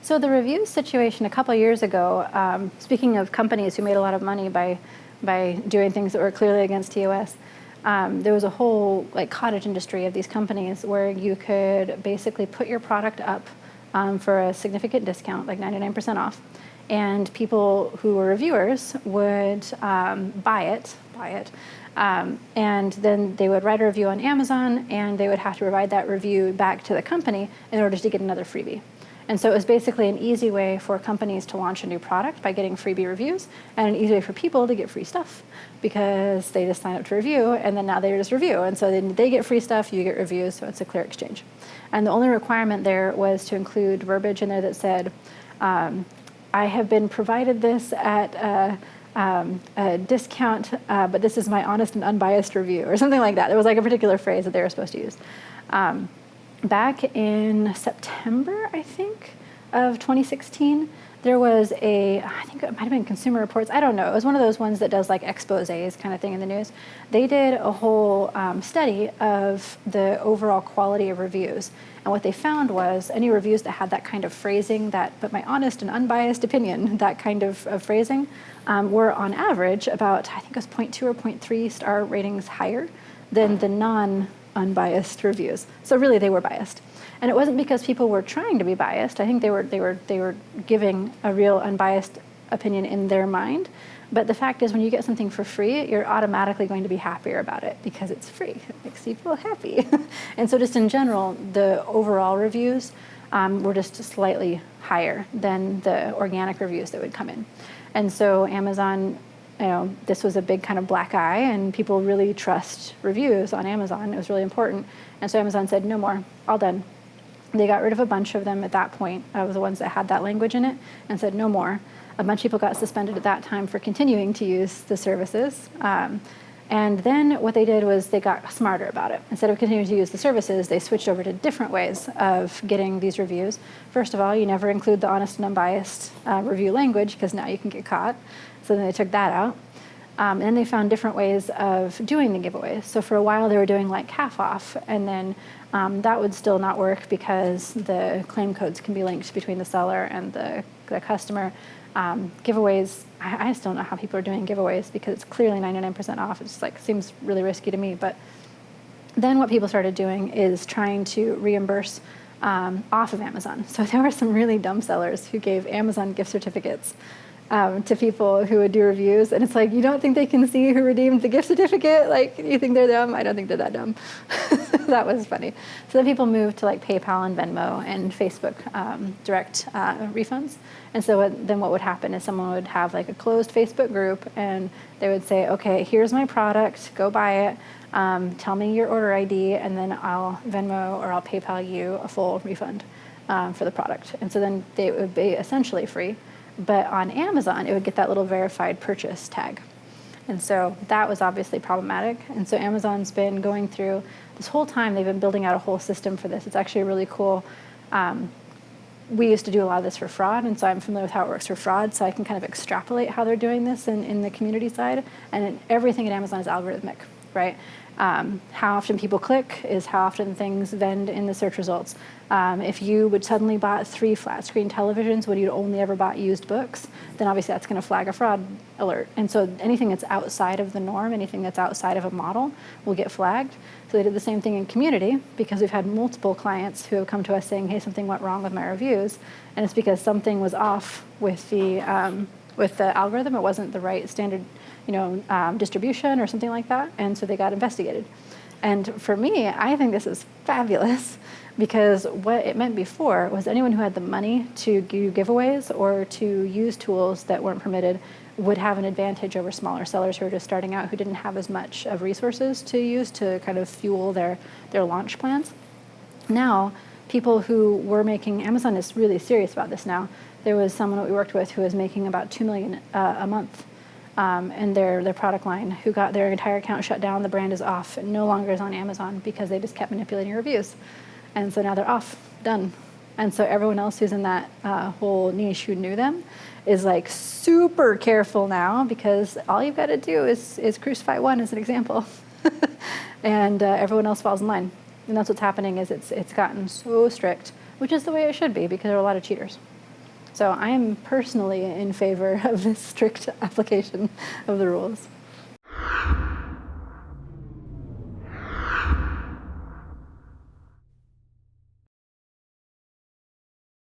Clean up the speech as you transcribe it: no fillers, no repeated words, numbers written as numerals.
So the reviews situation a couple of years ago, speaking of companies who made a lot of money by doing things that were clearly against TOS, there was a whole like cottage industry of these companies where you could basically put your product up for a significant discount, like 99% off, and people who were reviewers would buy it, and then they would write a review on Amazon, and they would have to provide that review back to the company in order to get another freebie. And so it was basically an easy way for companies to launch a new product by getting freebie reviews, and an easy way for people to get free stuff because they just sign up to review, and then now they just review. And so then they get free stuff, you get reviews, so it's a clear exchange. And the only requirement there was to include verbiage in there that said, I have been provided this at a discount, but this is my honest and unbiased review, or something like that. There was like a particular phrase that they were supposed to use. Back in September, I think, of 2016, there was I think it might have been Consumer Reports, I don't know. It was one of those ones that does like exposés kind of thing in the news. They did a whole study of the overall quality of reviews. And what they found was any reviews that had that kind of phrasing, but my honest and unbiased opinion, that kind of phrasing, were on average about, I think it was 0.2 or 0.3 star ratings higher than the unbiased reviews. So really they were biased. And it wasn't because people were trying to be biased. I think they were giving a real unbiased opinion in their mind. But the fact is, when you get something for free, you're automatically going to be happier about it because it's free. It makes you feel happy. And so just in general, the overall reviews were just slightly higher than the organic reviews that would come in. And so Amazon, this was a big kind of black eye, and people really trust reviews on Amazon. It was really important. And so Amazon said, no more, all done. They got rid of a bunch of them at that point, of the ones that had that language in it, and said no more. A bunch of people got suspended at that time for continuing to use the services. And then what they did was they got smarter about it. Instead of continuing to use the services, they switched over to different ways of getting these reviews. First of all, you never include the honest and unbiased review language, because now you can get caught. So then they took that out. And then they found different ways of doing the giveaways. So for a while they were doing like half off, and then that would still not work because the claim codes can be linked between the seller and the customer. Giveaways, I just don't know how people are doing giveaways because it's clearly 99% off. It just like seems really risky to me. But then what people started doing is trying to reimburse off of Amazon. So there were some really dumb sellers who gave Amazon gift certificates to people who would do reviews. And it's like, you don't think they can see who redeemed the gift certificate? Like, you think they're dumb? I don't think they're that dumb. That was funny. So then people moved to like PayPal and Venmo and Facebook direct refunds. And so then what would happen is someone would have like a closed Facebook group, and they would say, okay, here's my product, go buy it. Tell me your order ID, and then I'll Venmo or I'll PayPal you a full refund for the product. And so then it would be essentially free. But on Amazon, it would get that little verified purchase tag. And so that was obviously problematic. And so Amazon's been going through this whole time, they've been building out a whole system for this. It's actually really cool. We used to do a lot of this for fraud, and so I'm familiar with how it works for fraud, so I can kind of extrapolate how they're doing this in the community side. And everything at Amazon is algorithmic, right? How often people click is how often things vend in the search results. If you would suddenly bought 3 flat screen televisions when you'd only ever bought used books, then obviously that's going to flag a fraud alert. And so anything that's outside of the norm, anything that's outside of a model will get flagged. So they did the same thing in community, because we've had multiple clients who have come to us saying, hey, something went wrong with my reviews. And it's because something was off with the algorithm. It wasn't the right standard distribution or something like that. And so they got investigated. And for me, I think this is fabulous, because what it meant before was anyone who had the money to do giveaways or to use tools that weren't permitted would have an advantage over smaller sellers who are just starting out, who didn't have as much of resources to use to kind of fuel their launch plans. Now, people who were making, Amazon is really serious about this now. There was someone that we worked with who was making about $2 million a month. And their product line, who got their entire account shut down, the brand is off, and no longer is on Amazon because they just kept manipulating reviews. And so now they're off, done. And so everyone else who's in that whole niche who knew them is like super careful now, because all you've got to do is crucify one as an example. And everyone else falls in line. And that's what's happening, is it's gotten so strict, which is the way it should be, because there are a lot of cheaters. So I am personally in favor of this strict application of the rules.